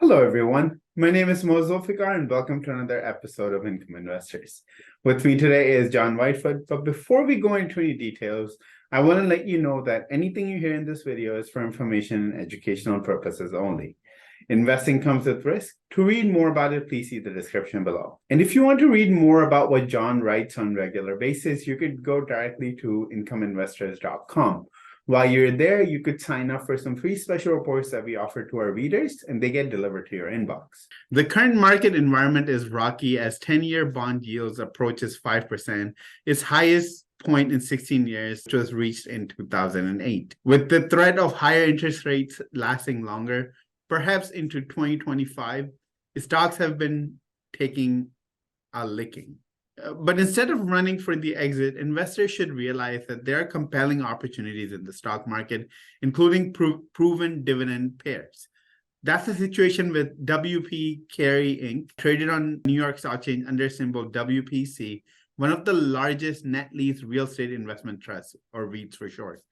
Hello, everyone. My name is Zulfiqar, and welcome to another episode of Income Investors. With me today is John Whitefoot. But before we go into any details, I want to let you know that anything you hear in this video is for information and educational purposes only. Investing comes with risk. To read more about it, please see the description below. And if you want to read more about what John writes on a regular basis, you could go directly to incomeinvestors.com. While you're there, you could sign up for some free special reports that we offer to our readers, and they get delivered to your inbox. The current market environment is rocky as 10-year bond yields approaches 5%, its highest point in 16 years, which was reached in 2008. With the threat of higher interest rates lasting longer, perhaps into 2025, stocks have been taking a licking. But instead of running for the exit, investors should realize that there are compelling opportunities in the stock market, including proven dividend pairs. That's the situation with WP Carey Inc., traded on New York Stock Exchange under symbol WPC, one of the largest net lease real estate investment trusts, or REITs for short.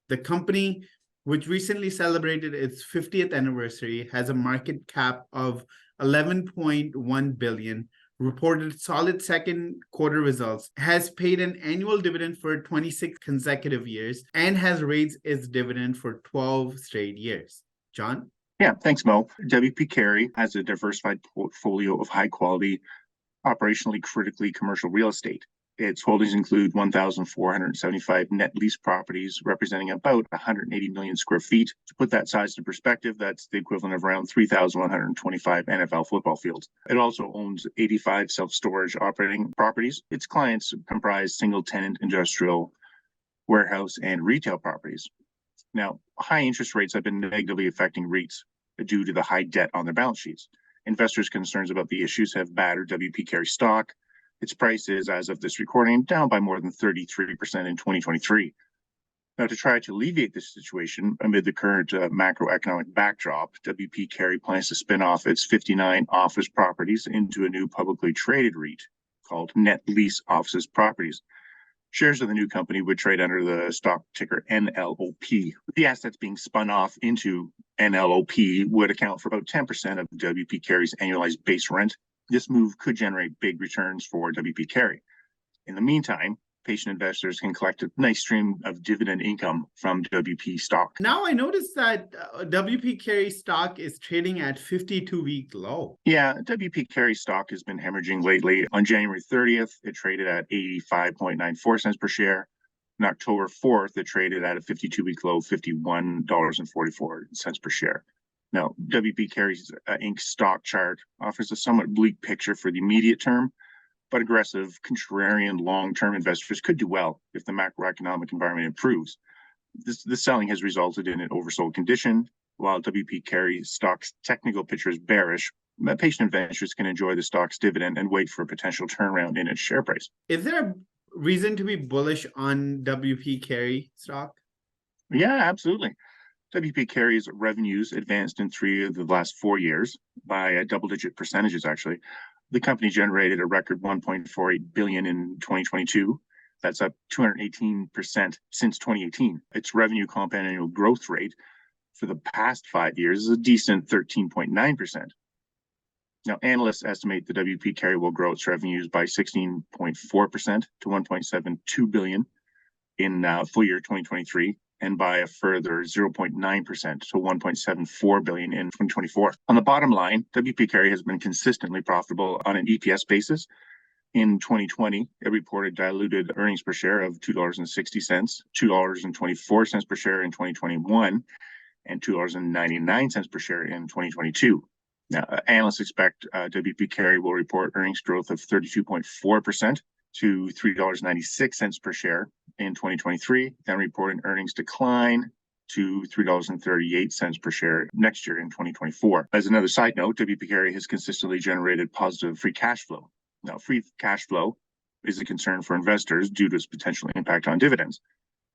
The company, which recently celebrated its 50th anniversary, has a market cap of $11.1 billion, reported solid second quarter results, has paid an annual dividend for 26 consecutive years, and has raised its dividend for 12 straight years. John? Yeah, thanks, Mo. WP Carey has a diversified portfolio of high quality, operationally critically commercial real estate. Its holdings include 1,475 net lease properties, representing about 180 million square feet. To put that size into perspective, that's the equivalent of around 3,125 NFL football fields. It also owns 85 self-storage operating properties. Its clients comprise single-tenant industrial, warehouse, and retail properties. Now, high interest rates have been negatively affecting REITs due to the high debt on their balance sheets. Investors' concerns about the issues have battered WP Carey stock. Its price is, as of this recording, down by more than 33% in 2023. Now, to try to alleviate this situation amid the current macroeconomic backdrop, WP Carey plans to spin off its 59 office properties into a new publicly traded REIT called Net Lease Offices Properties. Shares of the new company would trade under the stock ticker NLOP. The assets being spun off into NLOP would account for about 10% of WP Carey's annualized base rent. This move could generate big returns for WP Carey. In the meantime, patient investors can collect a nice stream of dividend income from WP stock. Now I noticed that WP Carey stock is trading at 52-week low. Yeah, WP Carey stock has been hemorrhaging lately. On January 30th, it traded at 85.94 cents per share. On October 4th, it traded at a 52-week low, $51.44 per share. Now, WP Carey Inc. stock chart offers a somewhat bleak picture for the immediate term, but aggressive, contrarian long-term investors could do well if the macroeconomic environment improves. This selling has resulted in an oversold condition, while WP Carey stock's technical picture is bearish. Patient investors can enjoy the stock's dividend and wait for a potential turnaround in its share price. Is there a reason to be bullish on WP Carey stock? Yeah, absolutely. WP Carey's revenues advanced in 3 of the last 4 years by double-digit percentages, actually. The company generated a record $1.48 billion in 2022. That's up 218% since 2018. Its revenue compound annual growth rate for the past 5 years is a decent 13.9%. Now, analysts estimate the WP Carey will grow its revenues by 16.4% to $1.72 billion in full year 2023. And by a further 0.9% to $1.74 billion in 2024. On the bottom line, WP Carey has been consistently profitable on an EPS basis. In 2020, it reported diluted earnings per share of $2.60, $2.24 per share in 2021, and $2.99 per share in 2022. Now, analysts expect WP Carey will report earnings growth of 32.4% to $3.96 per share in 2023, then report an earnings decline to $3.38 per share next year in 2024. As another side note, WP Carey has consistently generated positive free cash flow. Now, free cash flow is a concern for investors due to its potential impact on dividends.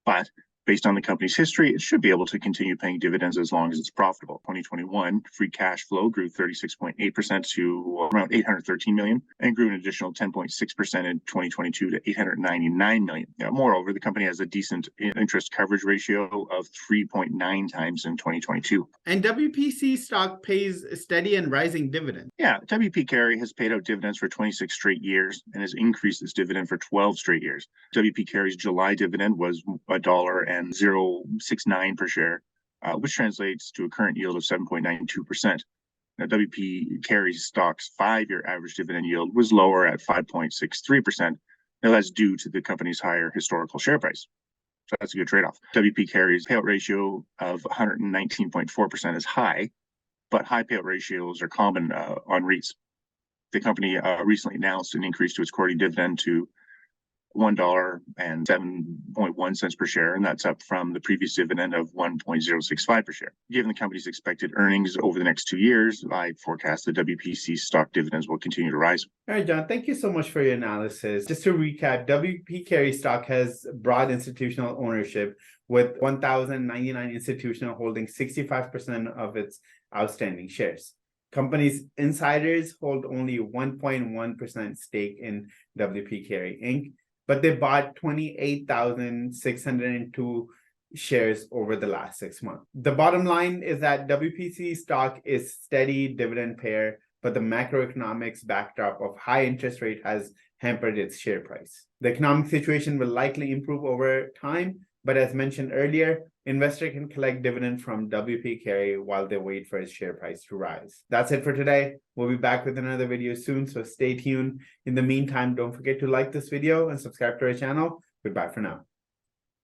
But Based on the company's history, it should be able to continue paying dividends as long as it's profitable. 2021 free cash flow grew 36.8% to around $813 million and grew an additional 10.6% in 2022 to $899 million. Now, moreover, the company has a decent interest coverage ratio of 3.9 times in 2022. And WPC stock pays a steady and rising dividend. Yeah, WP Carey has paid out dividends for 26 straight years and has increased its dividend for 12 straight years. WP Carey's July dividend was $1.069 per share, which translates to a current yield of 7.92%. Now, WP Carey's stock's 5-year average dividend yield was lower at 5.63%. Now, that's due to the company's higher historical share price. So that's a good trade-off. WP Carey's payout ratio of 119.4% is high, but high payout ratios are common on REITs. The company recently announced an increase to its quarterly dividend to $1.07 per share, and that's up from the previous dividend of $1.065 per share. Given the company's expected earnings over the next 2 years, I forecast the WPC stock dividends will continue to rise. All right, John, thank you so much for your analysis. Just to recap, WP Carey stock has broad institutional ownership, with 1,099 institutional holding 65% of its outstanding shares. Company's insiders hold only 1.1% stake in WP Carey Inc., but they bought 28,602 shares over the last 6 months. The bottom line is that WPC stock is steady dividend payer, but the macroeconomics backdrop of high interest rate has hampered its share price. The economic situation will likely improve over time, but as mentioned earlier, investor can collect dividend from WP Carey while they wait for its share price to rise. That's it for today. We'll be back with another video soon, so stay tuned. In the meantime, don't forget to like this video and subscribe to our channel. Goodbye for now.